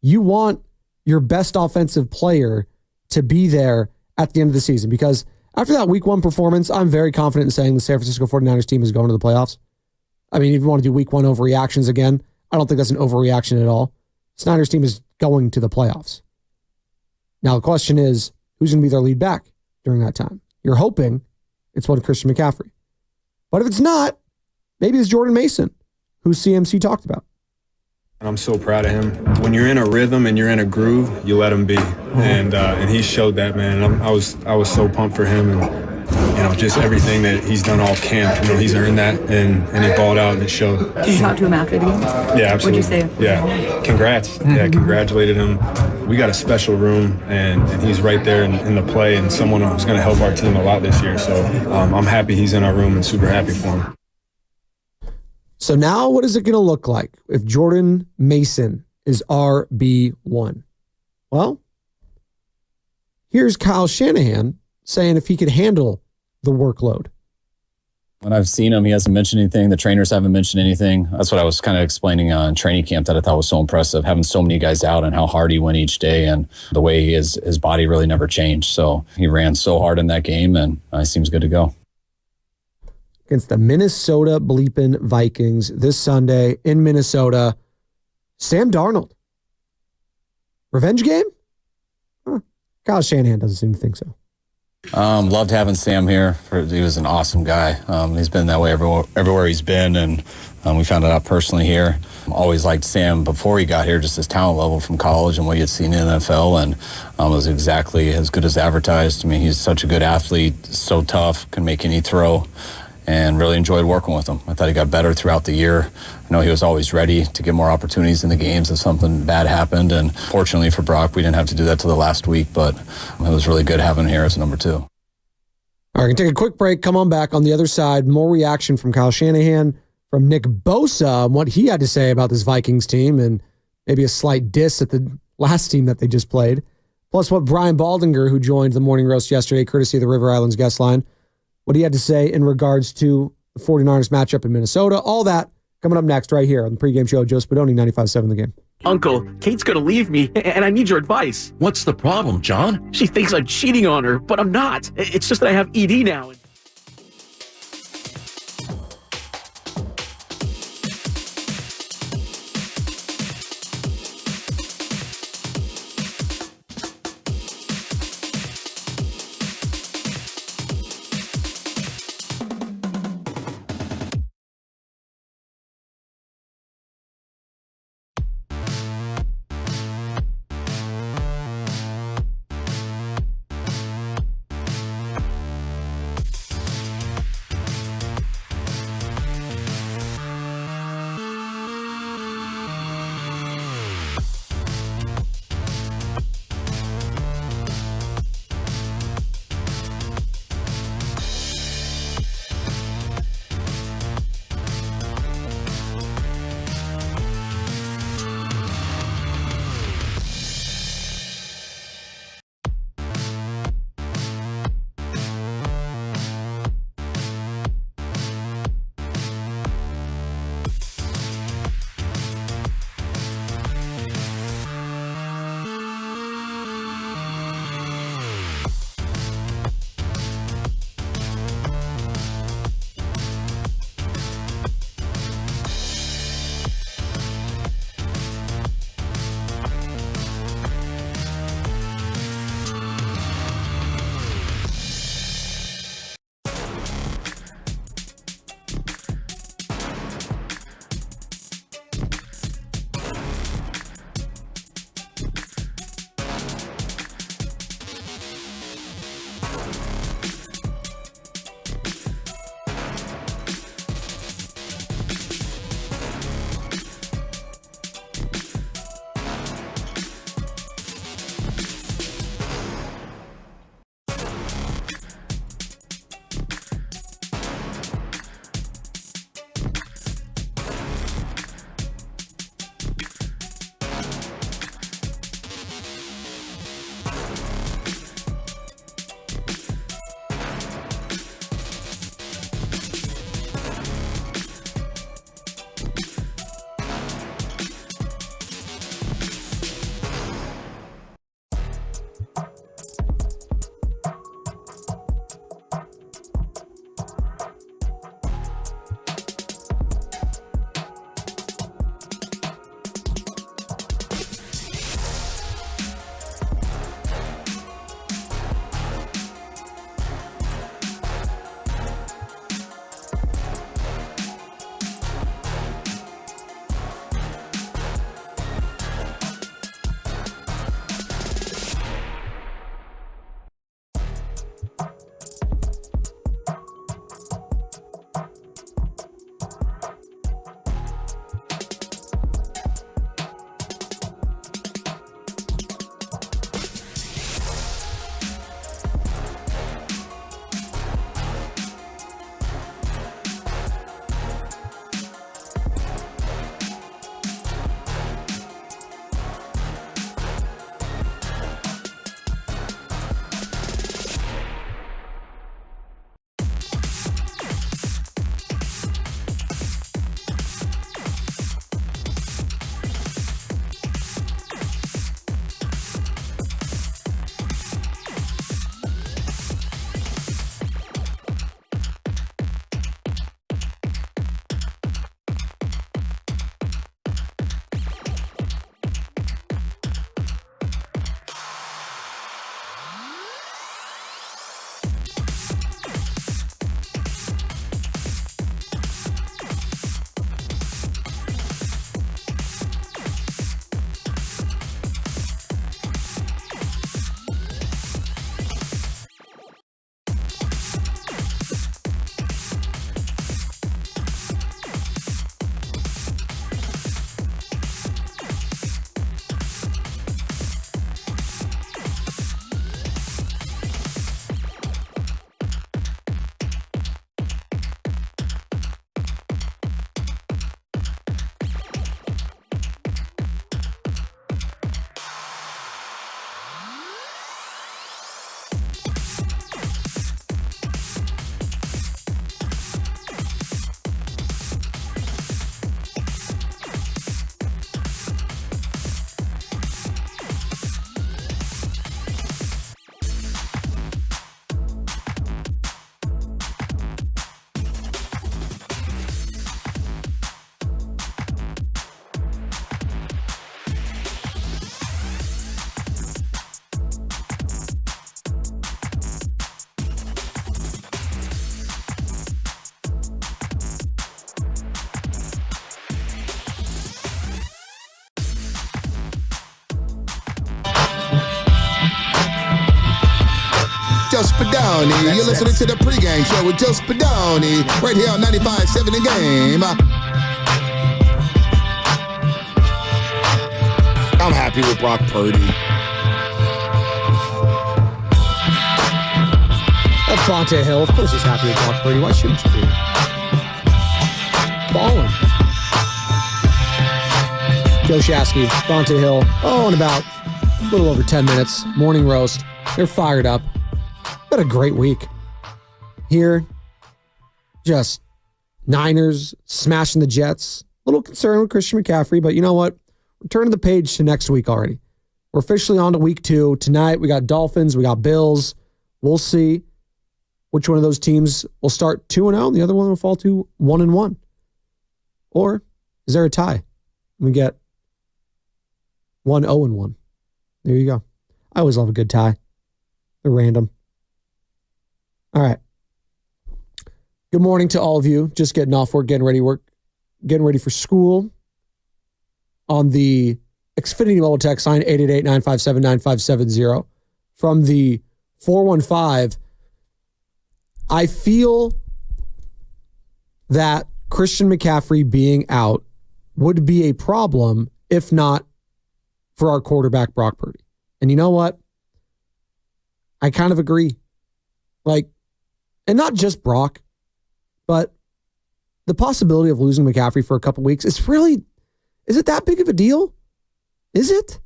you want your best offensive player to be there at the end of the season because after that week 1 performance, I'm very confident in saying the San Francisco 49ers team is going to the playoffs. I mean, if you want to do week 1 overreactions again, I don't think that's an overreaction at all. Snyder's team is going to the playoffs. Now, the question is, who's going to be their lead back during that time? You're hoping it's one Christian McCaffrey. But if it's not, maybe it's Jordan Mason, who CMC talked about. I'm so proud of him. When you're in a rhythm and you're in a groove, you let him be. And he showed that, man. I was so pumped for him. And, just everything that he's done all camp. He's earned that, and he balled out, and it showed. Did you talk to him after the game? Yeah, absolutely. What'd you say? Yeah, congrats. Yeah, congratulated him. We got a special room, and he's right there in the play, and someone who's going to help our team a lot this year. So I'm happy he's in our room and super happy for him. So now what is it going to look like if Jordan Mason is RB1? Well, here's Kyle Shanahan saying if he could handle the workload. When I've seen him, he hasn't mentioned anything. The trainers haven't mentioned anything. That's what I was kind of explaining on training camp that I thought was so impressive, having so many guys out and how hard he went each day and the way his body really never changed. So he ran so hard in that game, and he seems good to go. Against the Minnesota bleeping Vikings this Sunday in Minnesota, Sam Darnold. Revenge game? Kyle Shanahan doesn't seem to think so. Loved having Sam here. He was an awesome guy. He's been that way everywhere he's been, and we found it out personally here. Always liked Sam before he got here, just his talent level from college and what he had seen in the NFL, and was exactly as good as advertised. I mean, he's such a good athlete, so tough, can make any throw, and really enjoyed working with him. I thought he got better throughout the year. I know he was always ready to get more opportunities in the games if something bad happened, and fortunately for Brock, we didn't have to do that till the last week, but it was really good having him here as number 2. All right, we're going to take a quick break, come on back on the other side. More reaction from Kyle Shanahan, from Nick Bosa, and what he had to say about this Vikings team, and maybe a slight diss at the last team that they just played. Plus what Brian Baldinger, who joined the Morning Roast yesterday, courtesy of the River Islands guest line, what he had to say in regards to the 49ers matchup in Minnesota. All that coming up next right here on the pregame show. Joe Spadoni, 95.7 The Game. Uncle, Kate's gonna leave me, and I need your advice. What's the problem, John? She thinks I'm cheating on her, but I'm not. It's just that I have ED now. Joe Spadoni. You're listening to the Pregame Show with Joe Spadoni right here on 95.7 The Game. I'm happy with Brock Purdy. That's Vontae Hill. Of course he's happy with Brock Purdy. Why shouldn't you be? Balling. Joe Shasky, Vontae Hill. In about a little over 10 minutes. Morning roast. They're fired up. Had a great week. Here, just Niners smashing the Jets. A little concerned with Christian McCaffrey, but you know what? We're turning the page to next week already. We're officially on to week 2. Tonight, we got Dolphins, we got Bills. We'll see which one of those teams will start 2-0 and the other one will fall to 1-1. Or is there a tie? We get 1-0-1. There you go. I always love a good tie. They're random. All right. Good morning to all of you. Just getting off work, getting ready for school. On the Xfinity mobile text line, 888-957-9570. From the 415, I feel that Christian McCaffrey being out would be a problem if not for our quarterback, Brock Purdy. And you know what? I kind of agree. And not just Brock, but the possibility of losing McCaffrey for a couple weeks is it that big of a deal? Is it?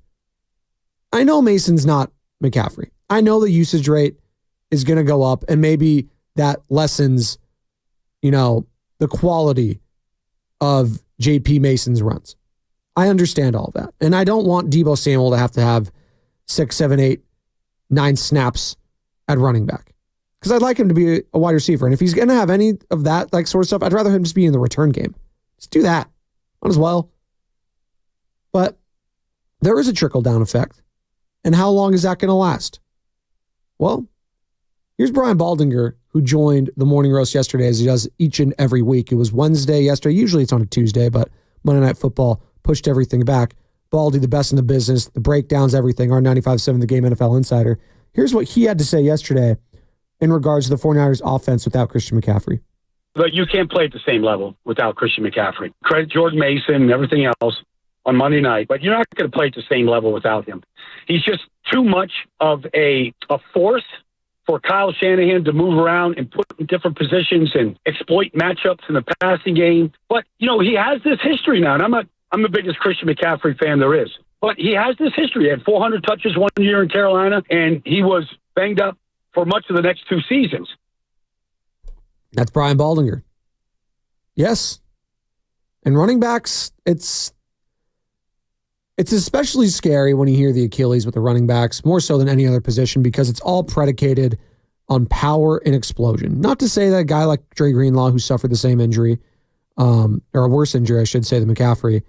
I know Mason's not McCaffrey. I know the usage rate is going to go up and maybe that lessens, the quality of JP Mason's runs. I understand all of that. And I don't want Deebo Samuel to have 6, 7, 8, 9 snaps at running back. Because I'd like him to be a wide receiver. And if he's going to have any of that sort of stuff, I'd rather him just be in the return game. Just do that. Might as well. But there is a trickle-down effect. And how long is that going to last? Well, here's Brian Baldinger, who joined the morning roast yesterday, as he does each and every week. It was Wednesday yesterday. Usually it's on a Tuesday, but Monday Night Football pushed everything back. Baldy, the best in the business, the breakdowns, everything, our 95.7 The Game NFL Insider. Here's what he had to say yesterday in regards to the 49ers offense without Christian McCaffrey. But you can't play at the same level without Christian McCaffrey. Credit Jordan Mason and everything else on Monday night, but you're not going to play at the same level without him. He's just too much of a force for Kyle Shanahan to move around and put in different positions and exploit matchups in the passing game. But, he has this history now, and I'm the biggest Christian McCaffrey fan there is. But he has this history. He had 400 touches one year in Carolina, and he was banged up for much of the next 2 seasons. That's Brian Baldinger. Yes. And running backs, it's especially scary when you hear the Achilles with the running backs, more so than any other position, because it's all predicated on power and explosion. Not to say that a guy like Dre Greenlaw, who suffered the same injury, or a worse injury, I should say, than McCaffrey,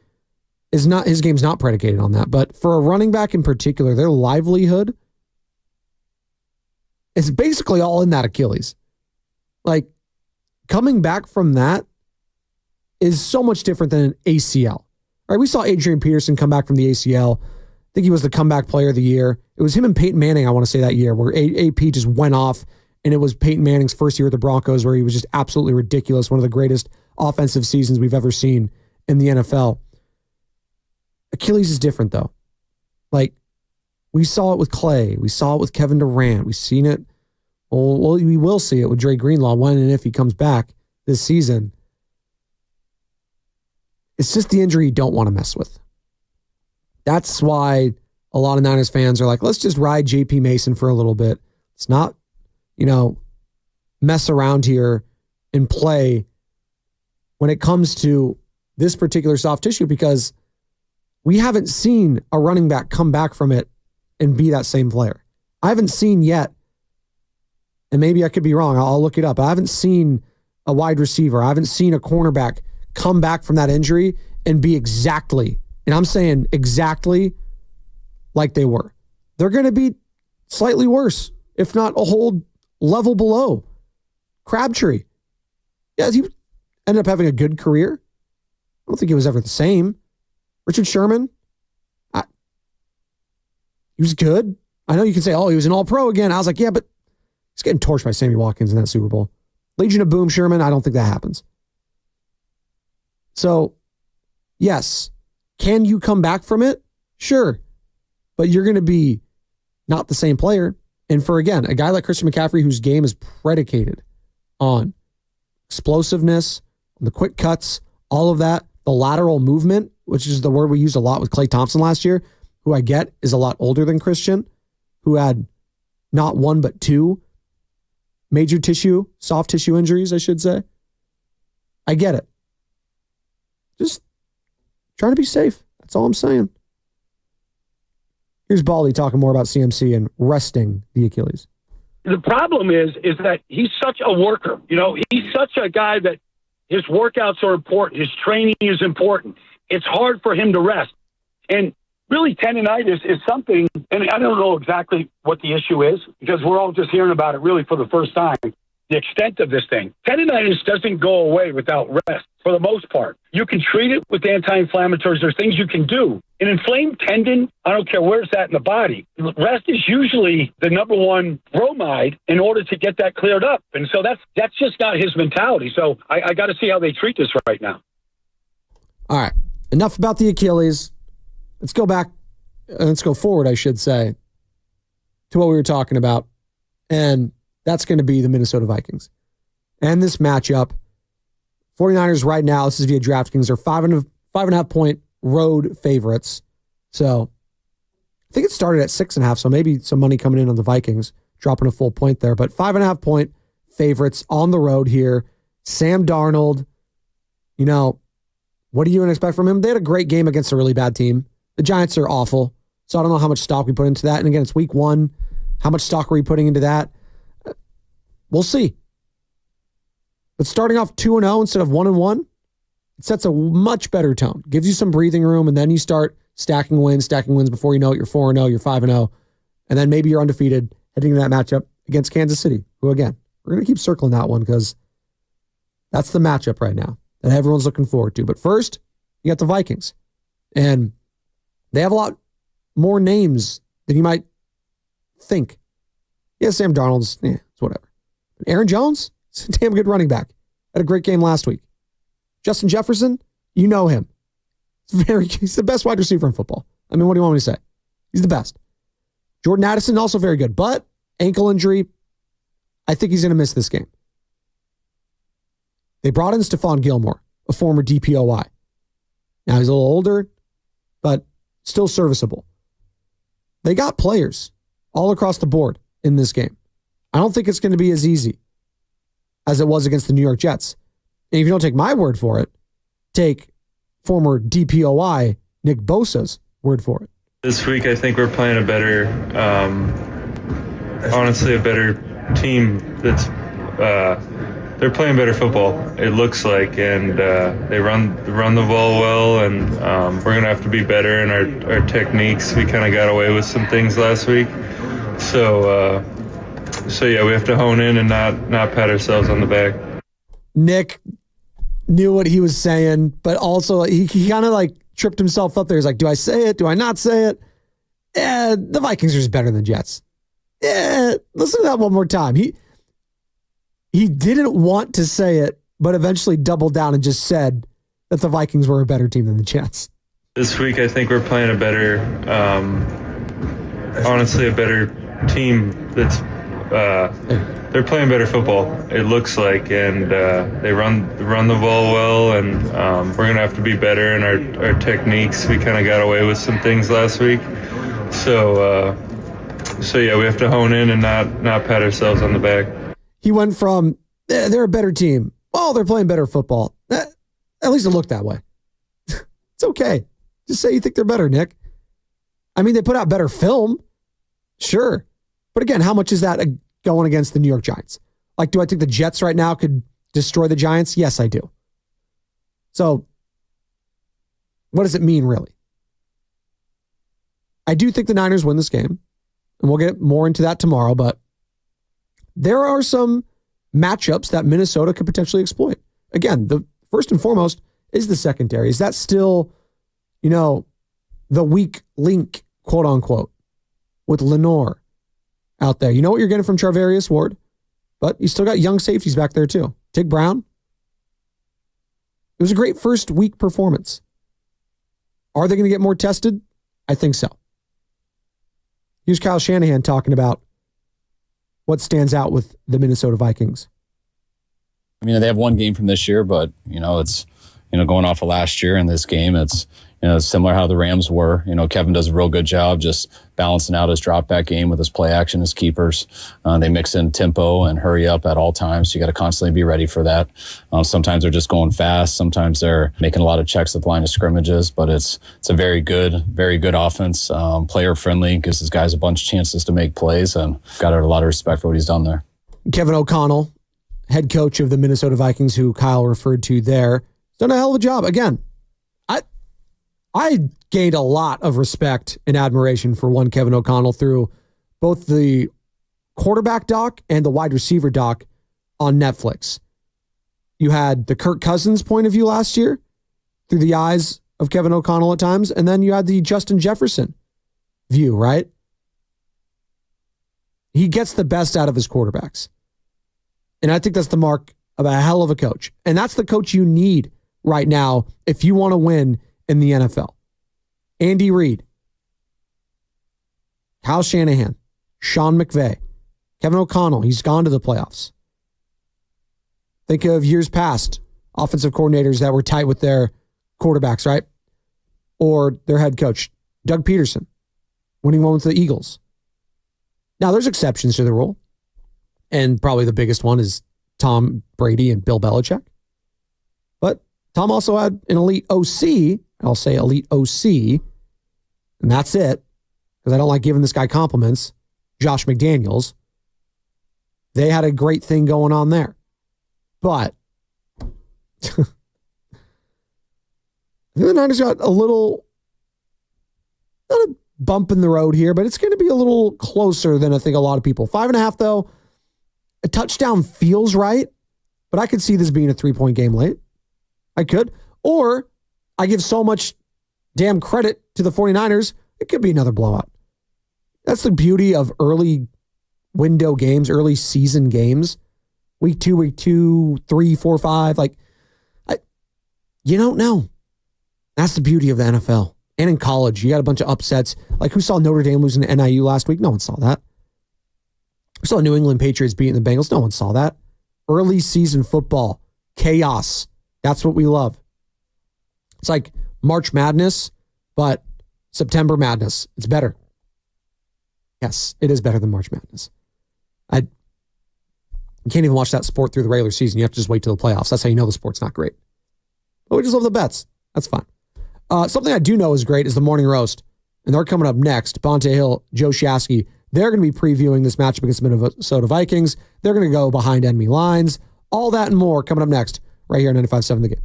his game's not predicated on that. But for a running back in particular, their livelihood is basically all in that Achilles. Coming back from that is so much different than an ACL. Right? We saw Adrian Peterson come back from the ACL. I think he was the comeback player of the year. It was him and Peyton Manning, I want to say, that year, where AP just went off, and it was Peyton Manning's first year with the Broncos, where he was just absolutely ridiculous, one of the greatest offensive seasons we've ever seen in the NFL. Achilles is different, though. We saw it with Clay. We saw it with Kevin Durant. We've seen it. Well, we will see it with Dre Greenlaw when and if he comes back this season. It's just the injury you don't want to mess with. That's why a lot of Niners fans are like, let's just ride JP Mason for a little bit. It's not, mess around here and play when it comes to this particular soft tissue, because we haven't seen a running back come back from it and be that same player. I haven't seen yet, and maybe I could be wrong, I'll look it up. I haven't seen a wide receiver, I haven't seen a cornerback come back from that injury and be exactly, and I'm saying exactly, like they were. They're going to be slightly worse, if not a whole level below. Crabtree. Yeah, he ended up having a good career. I don't think it was ever the same. Richard Sherman, he was good. I know you can say, he was an all-pro again. I was like, yeah, but He's getting torched by Sammy Watkins in that Super Bowl. Legion of Boom Sherman, I don't think that happens. So, yes, can you come back from it? Sure. But you're going to be not the same player. And for, again, a guy like Christian McCaffrey, whose game is predicated on explosiveness, on the quick cuts, all of that, the lateral movement, which is the word we used a lot with Klay Thompson last year, who I get is a lot older than Christian, who had not one but two major tissue, soft tissue injuries, I should say. I get it. Just trying to be safe. That's all I'm saying. Here's Baldy talking more about CMC and resting the Achilles. The problem is that he's such a worker. You know, he's such a guy that his workouts are important. His training is important. It's hard for him to rest. And really, tendonitis is something, and I don't know exactly what the issue is because we're all just hearing about it really for the first time, the extent of this thing. Tendonitis doesn't go away without rest for the most part. You can treat it with anti-inflammatories. There's things you can do. An inflamed tendon, I don't care where it's at in the body, rest is usually the number one bromide in order to get that cleared up. And so that's just not his mentality. So I got to see how they treat this right now. All right. Enough about the Achilles. Let's go back. Let's go forward, I should say, to what we were talking about. And that's going to be the Minnesota Vikings. And this matchup, 49ers right now, this is via DraftKings, are 5.5 point road favorites. So I think it started at 6.5, so maybe some money coming in on the Vikings, dropping a full point there. But 5.5 point favorites on the road here. Sam Darnold, you know, what do you expect from him? They had a great game against a really bad team. The Giants are awful, so I don't know how much stock we put into that. And again, it's week 1. How much stock are we putting into that? We'll see. But starting off 2-0 instead of 1-1, it sets a much better tone. Gives you some breathing room, and then you start stacking wins before you know it. You're 4-0, you're 5-0, and then maybe you're undefeated heading to that matchup against Kansas City, who, again, we're going to keep circling that one because that's the matchup right now that everyone's looking forward to. But first, you got the Vikings, and they have a lot more names than you might think. Yeah, Sam Darnold's, it's whatever. Aaron Jones, he's a damn good running back. Had a great game last week. Justin Jefferson, you know him. He's the best wide receiver in football. I mean, what do you want me to say? He's the best. Jordan Addison, also very good, but ankle injury, I think he's going to miss this game. They brought in Stephon Gilmore, a former DPOY. Now he's a little older, but still serviceable. They got players all across the board in this game. I don't think it's going to be as easy as it was against the New York Jets. And if you don't take my word for it, take former DPOY Nick Bosa's word for it. This week, I think we're playing a better, honestly, a better team that's, they're playing better football, it looks like, and they run the ball well, and we're going to have to be better in our techniques. We kind of got away with some things last week. So yeah, we have to hone in and not pat ourselves on the back. Nick knew what he was saying, but also he kind of like tripped himself up there. He's like, do I say it? Do I not say it? The Vikings are just better than the Jets. Listen to that one more time. He didn't want to say it, but eventually doubled down and just said that the Vikings were a better team than the Jets. This week, I think we're playing a better, honestly, a better team that's, they're playing better football, it looks like, and they run the ball well, and we're going to have to be better in our techniques. We kind of got away with some things last week. So yeah, we have to hone in and not pat ourselves on the back. He went from, they're a better team. Oh, they're playing better football. At least it looked that way. It's okay. Just say you think they're better, Nick. I mean, they put out better film. Sure. But again, how much is that going against the New York Giants? Like, do I think the Jets right now could destroy the Giants? Yes, I do. So what does it mean, really? I do think the Niners win this game, and we'll get more into that tomorrow, but there are some matchups that Minnesota could potentially exploit. Again, the first and foremost is the secondary. Is that still, the weak link, quote unquote, with Lenore out there? You know what you're getting from Charvarius Ward, But you still got young safeties back there too. Tig Brown. It was a great first week performance. Are they going to get more tested? I think so. Here's Kyle Shanahan talking about what stands out with the Minnesota Vikings. I mean, they have one game from this year, but, it's, going off of last year in this game, it's, similar how the Rams were. Kevin does a real good job just balancing out his drop back game with his play action, his keepers. They mix in tempo and hurry up at all times. So you got to constantly be ready for that. Sometimes they're just going fast. Sometimes they're making a lot of checks at the line of scrimmages, but it's a very good offense. Player friendly, gives his guys a bunch of chances to make plays, and got a lot of respect for what he's done there. Kevin O'Connell, head coach of the Minnesota Vikings, who Kyle referred to there, done a hell of a job. Again, I gained a lot of respect and admiration for one Kevin O'Connell through both the quarterback doc and the wide receiver doc on Netflix. You had the Kirk Cousins point of view last year through the eyes of Kevin O'Connell at times, and then you had the Justin Jefferson view, right? He gets the best out of his quarterbacks. And I think that's the mark of a hell of a coach. And that's the coach you need right now if you want to win in the NFL. Andy Reid, Kyle Shanahan, Sean McVay, Kevin O'Connell, he's gone to the playoffs. Think of years past, offensive coordinators that were tight with their quarterbacks, right? Or their head coach, Doug Peterson, winning one with the Eagles. Now, there's exceptions to the rule. And probably the biggest one is Tom Brady and Bill Belichick. But Tom also had an elite OC. I'll say elite OC. And that's it. Because I don't like giving this guy compliments. Josh McDaniels. They had a great thing going on there. But the Niners got a little, not a bump in the road here, but it's going to be a little closer than I think a lot of people. 5.5, though. A touchdown feels right, but I could see this being a 3-point game late. I could. Or I give so much damn credit to the 49ers, it could be another blowout. That's the beauty of early window games, early season games. Week 2, 3, 4, 5. You don't know. That's the beauty of the NFL. And in college, you got a bunch of upsets. Like, who saw Notre Dame losing to NIU last week? No one saw that. We saw New England Patriots beating the Bengals. No one saw that. Early season football. Chaos. That's what we love. It's like March Madness, but September Madness. It's better. Yes, it is better than March Madness. You can't even watch that sport through the regular season. You have to just wait till the playoffs. That's how you know the sport's not great. But we just love the bets. That's fine. Something I do know is great is the morning roast. And they're coming up next. Bonte Hill, Joe Shasky. They're going to be previewing this matchup against the Minnesota Vikings. They're going to go behind enemy lines. All that and more coming up next right here on 95.7 The Game.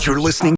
You're listening